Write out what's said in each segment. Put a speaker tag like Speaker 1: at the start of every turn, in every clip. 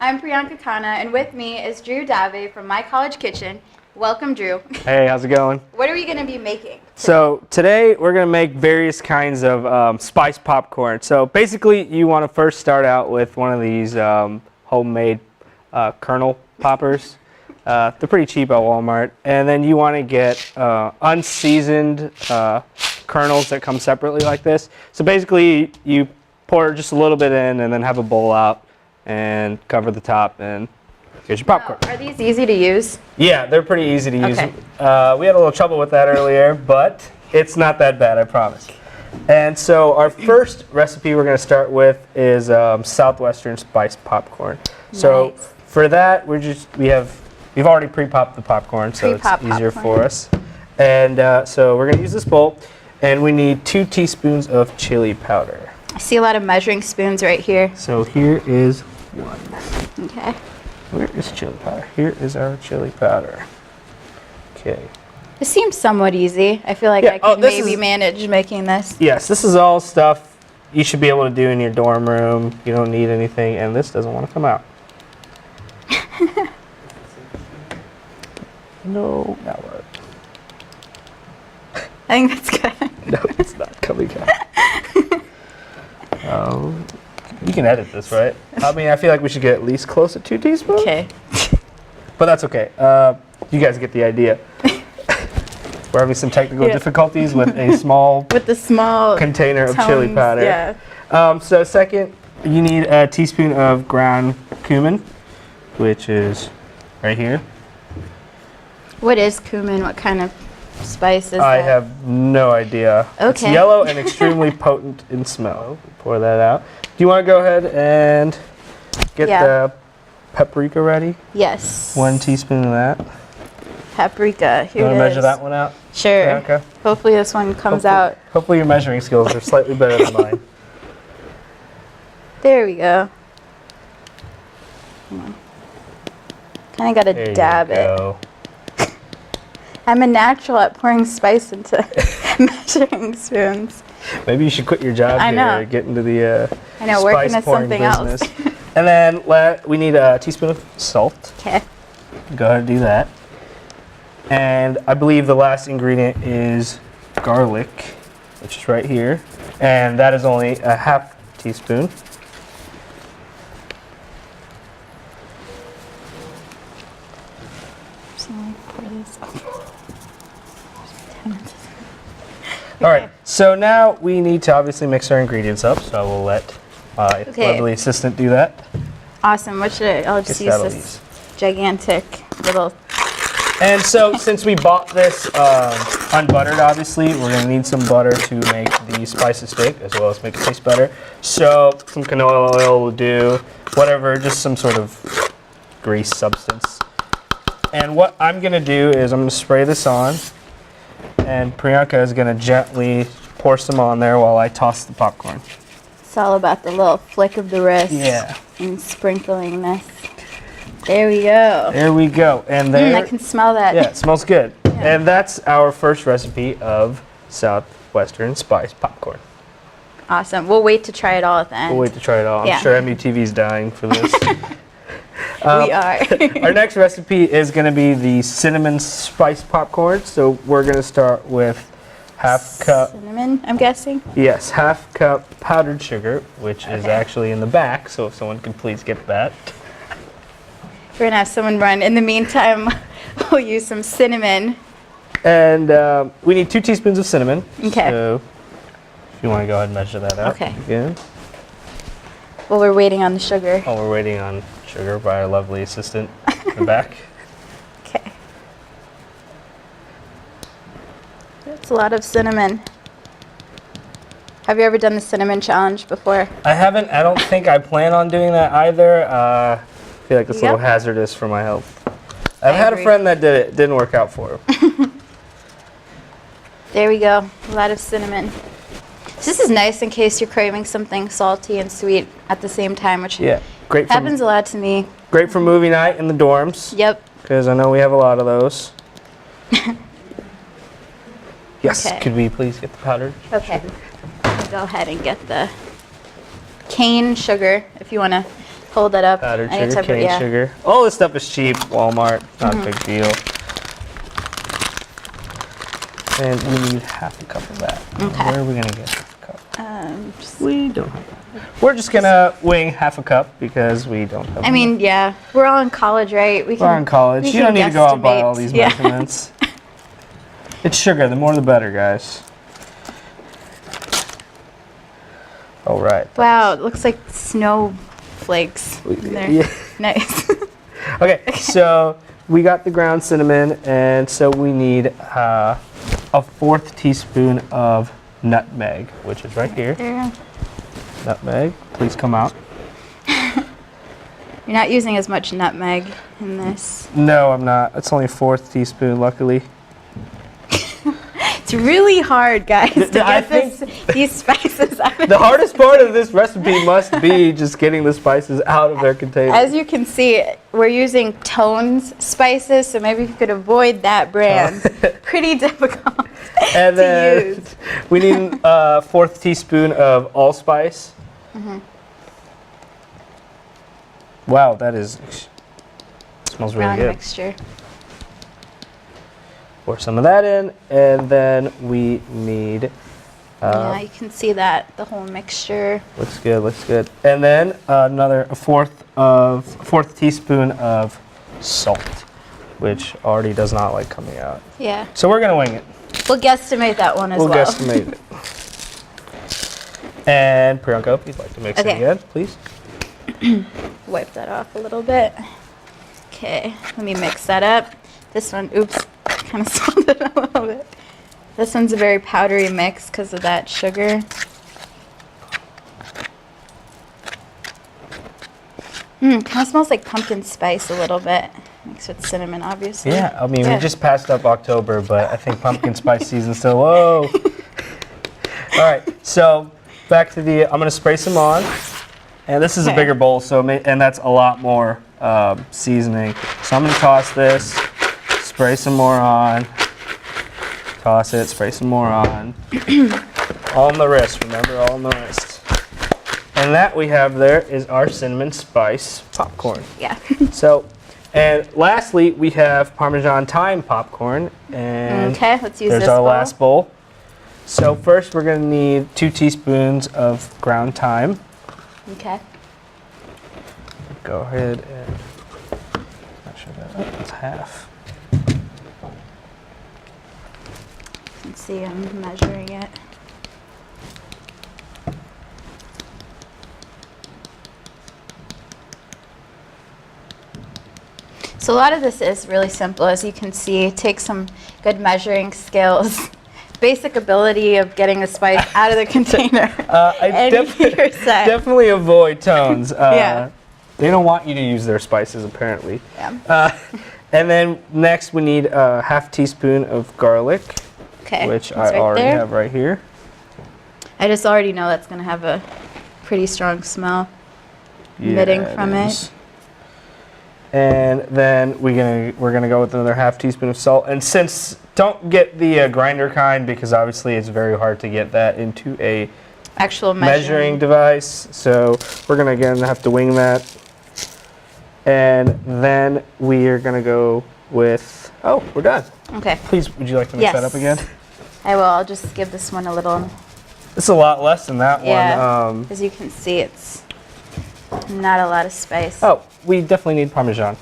Speaker 1: I'm Priyanka Khanna, and with me is Drew Dave from My College Kitchen. Welcome, Drew.
Speaker 2: Hey, how's it going?
Speaker 1: What are we going to be making?
Speaker 2: So today we're going to make various kinds of spiced popcorn. So basically you want to first start out with one of these homemade kernel poppers. They're pretty cheap at Walmart. And then you want to get unseasoned kernels that come separately like this. So basically you pour just a little bit in and then have a bowl out and cover the top, and here's your popcorn.
Speaker 1: Now, are these easy to use?
Speaker 2: Yeah, they're pretty easy to use.
Speaker 1: Okay.
Speaker 2: We had a little trouble with that earlier, but it's not that bad, I promise. And so our first recipe we're going to start with is Southwestern spiced popcorn. So
Speaker 1: Nice.
Speaker 2: for that, we've already pre-popped the popcorn, so it's easier for us. And so we're going to use this bowl, and we need 2 teaspoons of chili powder.
Speaker 1: I see a lot of measuring spoons right here.
Speaker 2: So here is one.
Speaker 1: Okay.
Speaker 2: Where is chili powder? Here is our chili powder. Okay.
Speaker 1: This seems somewhat easy. I feel like
Speaker 2: Yeah,
Speaker 1: I can
Speaker 2: this
Speaker 1: maybe
Speaker 2: is-
Speaker 1: manage making this.
Speaker 2: Yes, this is all stuff you should be able to do in your dorm room. You don't need anything, and this doesn't want to come out. No, now what?
Speaker 1: I think that's good.
Speaker 2: No, it's not coming out. You can edit this, right? I mean, I feel like we should get at least close to 2 teaspoons.
Speaker 1: Okay.
Speaker 2: But that's okay. You guys get the idea. We're having some technical difficulties with a small
Speaker 1: With the small
Speaker 2: container of chili
Speaker 1: tones,
Speaker 2: powder.
Speaker 1: Yeah.
Speaker 2: So second, you need a teaspoon of ground cumin, which is right here.
Speaker 1: What is cumin? What kind of spice is
Speaker 2: I
Speaker 1: that?
Speaker 2: have no idea. It's
Speaker 1: Okay.
Speaker 2: yellow and extremely potent in smell. Pour that out. Do you want to go ahead and get the paprika ready?
Speaker 1: Yes.
Speaker 2: 1 teaspoon of that.
Speaker 1: Paprika.
Speaker 2: You
Speaker 1: Here
Speaker 2: want
Speaker 1: it
Speaker 2: to
Speaker 1: is.
Speaker 2: measure that one out?
Speaker 1: Sure.
Speaker 2: Okay.
Speaker 1: Hopefully this one comes out.
Speaker 2: Hopefully your measuring skills are slightly better than mine.
Speaker 1: There we go. Kind of got to
Speaker 2: There
Speaker 1: dab
Speaker 2: you
Speaker 1: it.
Speaker 2: go.
Speaker 1: I'm a natural at pouring spice into measuring spoons.
Speaker 2: Maybe you should quit your job
Speaker 1: I
Speaker 2: here
Speaker 1: know.
Speaker 2: and get into the
Speaker 1: I know, working
Speaker 2: spice
Speaker 1: as
Speaker 2: pouring
Speaker 1: something else.
Speaker 2: business. And then we need a teaspoon of salt.
Speaker 1: Okay.
Speaker 2: Go ahead and do that. And I believe the last ingredient is garlic, which is right here. And that is only a half teaspoon. All right, so now we need to obviously mix our ingredients up, so I will let my lovely assistant do that.
Speaker 1: Awesome. What should I'll just use
Speaker 2: That'll
Speaker 1: this gigantic little.
Speaker 2: And so since we bought this unbuttered, obviously, we're going to need some butter to make the spices stick, as well as make it taste better. So some canola oil will do, whatever, just some sort of grease substance. And what I'm going to do is I'm going to spray this on, and Priyanka is going to gently pour some on there while I toss the popcorn.
Speaker 1: It's all about the little flick of the wrist.
Speaker 2: Yeah.
Speaker 1: And sprinkling this. There we go.
Speaker 2: There we go. And there,
Speaker 1: I can smell that.
Speaker 2: yeah, it smells good. And that's our first recipe of Southwestern spiced popcorn.
Speaker 1: Awesome. We'll wait to try it all at the end.
Speaker 2: We'll wait to try it all.
Speaker 1: Yeah.
Speaker 2: I'm sure MUTV's dying for this.
Speaker 1: We are.
Speaker 2: Our next recipe is going to be the cinnamon spiced popcorn. So we're going to start with half cup.
Speaker 1: Cinnamon, I'm guessing.
Speaker 2: Yes, half cup powdered sugar, which is actually in the back. So if someone could please get that.
Speaker 1: We're going to have someone run. In the meantime, we'll use some cinnamon.
Speaker 2: And we need 2 teaspoons of cinnamon.
Speaker 1: Okay.
Speaker 2: So if you want to go ahead and measure that out.
Speaker 1: Okay.
Speaker 2: Again.
Speaker 1: While we're waiting on the sugar.
Speaker 2: While we're waiting on sugar by our lovely assistant in the back.
Speaker 1: Okay. That's a lot of cinnamon. Have you ever done the cinnamon challenge before?
Speaker 2: I haven't. I don't think I plan on doing that either. I feel like it's a little
Speaker 1: Yep.
Speaker 2: hazardous for my health. I've
Speaker 1: I
Speaker 2: had
Speaker 1: agree.
Speaker 2: a friend that did it. Didn't work out for him.
Speaker 1: There we go. A lot of cinnamon. This is nice in case you're craving something salty and sweet at the same time, which
Speaker 2: Yeah. Great for,
Speaker 1: happens a lot to me.
Speaker 2: great for movie night in the dorms.
Speaker 1: Yep.
Speaker 2: Because I know we have a lot of those. Yes.
Speaker 1: Okay.
Speaker 2: Could we please get the powdered?
Speaker 1: Okay. Go ahead and get the cane sugar if you want to hold that up.
Speaker 2: Powdered
Speaker 1: Any
Speaker 2: sugar,
Speaker 1: type of-
Speaker 2: cane
Speaker 1: yeah.
Speaker 2: sugar. All this stuff is cheap. Walmart, not a big deal. And we need half a cup of that.
Speaker 1: Okay.
Speaker 2: Where are we gonna get half a cup?
Speaker 1: Just-
Speaker 2: We don't have that. We're just gonna wing half a cup because we don't have
Speaker 1: I mean, yeah, we're all in college, right? We
Speaker 2: we're in college.
Speaker 1: we
Speaker 2: You don't
Speaker 1: can
Speaker 2: need to go out and buy all
Speaker 1: guesstimate.
Speaker 2: these
Speaker 1: Yeah.
Speaker 2: measurements. It's sugar. The more the better, guys. All right.
Speaker 1: Wow, it looks like snowflakes in there.
Speaker 2: Yeah.
Speaker 1: Nice.
Speaker 2: Okay, so we got the ground cinnamon, and so we need a 1/4 teaspoon of nutmeg, which is right here.
Speaker 1: There.
Speaker 2: Nutmeg, please come out.
Speaker 1: You're not using as much nutmeg in this.
Speaker 2: No, I'm not. It's only 1/4 teaspoon, luckily.
Speaker 1: It's really hard, guys, to
Speaker 2: I
Speaker 1: get these spices out of
Speaker 2: The hardest part of this recipe must be just getting the spices out of their container.
Speaker 1: As you can see, we're using Tones spices, so maybe if you could avoid that brand. Pretty difficult
Speaker 2: And
Speaker 1: to
Speaker 2: then
Speaker 1: use.
Speaker 2: we need a 1/4 teaspoon of allspice. Wow, that is smells really
Speaker 1: Brown
Speaker 2: good.
Speaker 1: mixture.
Speaker 2: Pour some of that in, and then we need.
Speaker 1: Yeah, you can see that, the whole mixture.
Speaker 2: Looks good. Looks good. And then another 1/4 teaspoon of salt, which already does not like coming out.
Speaker 1: Yeah,
Speaker 2: So we're gonna wing it.
Speaker 1: we'll guesstimate that one as
Speaker 2: We'll
Speaker 1: well.
Speaker 2: guesstimate it. And Priyanka, if you'd like to mix it
Speaker 1: Okay.
Speaker 2: again, please.
Speaker 1: Wipe that off a little bit. Okay, let me mix that up. This one, oops, kind of swelled it a little bit. This one's a very powdery mix because of that sugar. Kind of smells like pumpkin spice a little bit. Mixed with cinnamon, obviously.
Speaker 2: Yeah, I mean,
Speaker 1: Yeah.
Speaker 2: we just passed up October, but I think pumpkin spice season's still, whoa. All right, so back to the, I'm gonna spray some on. And this is a
Speaker 1: Okay.
Speaker 2: bigger bowl, so and that's a lot more seasoning. So I'm gonna toss this, spray some more on, toss it, spray some more on. All on the wrist, remember, all on the wrist. And that we have there is our cinnamon spice popcorn.
Speaker 1: Yeah.
Speaker 2: So, and lastly, we have Parmesan thyme popcorn, and
Speaker 1: Okay, let's use
Speaker 2: there's
Speaker 1: this
Speaker 2: our
Speaker 1: bowl.
Speaker 2: last bowl. So first, we're gonna need 2 teaspoons of ground thyme.
Speaker 1: Okay.
Speaker 2: Go ahead and not sure that's half.
Speaker 1: Let's see, I'm measuring it. So a lot of this is really simple, as you can see. Take some good measuring skills, basic ability of getting the spice out of the container.
Speaker 2: I
Speaker 1: And you're set.
Speaker 2: definitely avoid Tones.
Speaker 1: Yeah.
Speaker 2: They don't want you to use their spices, apparently.
Speaker 1: Yeah.
Speaker 2: And then next, we need a 1/2 teaspoon of garlic,
Speaker 1: Okay.
Speaker 2: which
Speaker 1: it's
Speaker 2: I
Speaker 1: right
Speaker 2: already
Speaker 1: there.
Speaker 2: have right here.
Speaker 1: I just already know that's going to have a pretty strong smell emitting from it.
Speaker 2: is. And then we're gonna go with another 1/2 teaspoon of salt. And since don't get the grinder kind, because obviously it's very hard to get that into a
Speaker 1: Actual
Speaker 2: measuring device. So we're gonna again have to wing that. And then we are gonna go with. Oh, we're done.
Speaker 1: Okay.
Speaker 2: Please, would you like to mix that up
Speaker 1: Yes.
Speaker 2: again?
Speaker 1: I will. I'll just give this one a little.
Speaker 2: It's a lot less than that
Speaker 1: Yeah.
Speaker 2: one.
Speaker 1: As you can see, it's not a lot of spice.
Speaker 2: Oh, we definitely need Parmesan.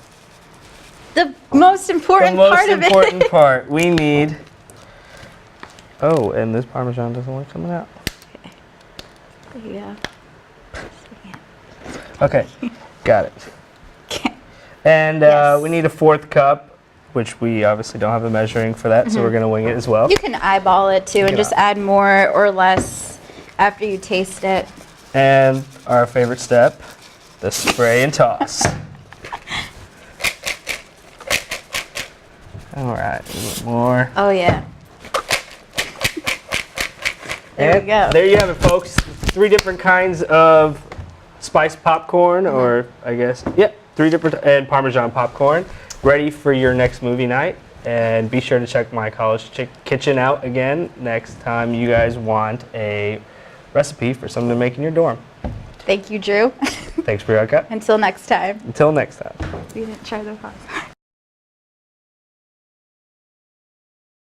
Speaker 1: The most important
Speaker 2: The most
Speaker 1: part of
Speaker 2: important
Speaker 1: it.
Speaker 2: part. We need. Oh, and this Parmesan doesn't like coming out.
Speaker 1: There you go.
Speaker 2: Okay, got it.
Speaker 1: Okay.
Speaker 2: And
Speaker 1: Yes.
Speaker 2: we need a 1/4 cup, which we obviously don't have a measuring for that, so we're gonna wing it as well.
Speaker 1: You can eyeball it too and
Speaker 2: can
Speaker 1: just add more or less after you taste it.
Speaker 2: And our favorite step, the spray and toss. All right, a little more.
Speaker 1: Oh yeah. There
Speaker 2: And
Speaker 1: we go.
Speaker 2: There you have it, folks. 3 different kinds of spiced popcorn, or I guess, yep, 3 different, and Parmesan popcorn, ready for your next movie night. And be sure to check my college kitchen out again next time you guys want a recipe for something to make in your dorm.
Speaker 1: Thank you, Drew.
Speaker 2: Thanks, Priyanka.
Speaker 1: Until next time.
Speaker 2: Until next time.
Speaker 1: We didn't try the pause.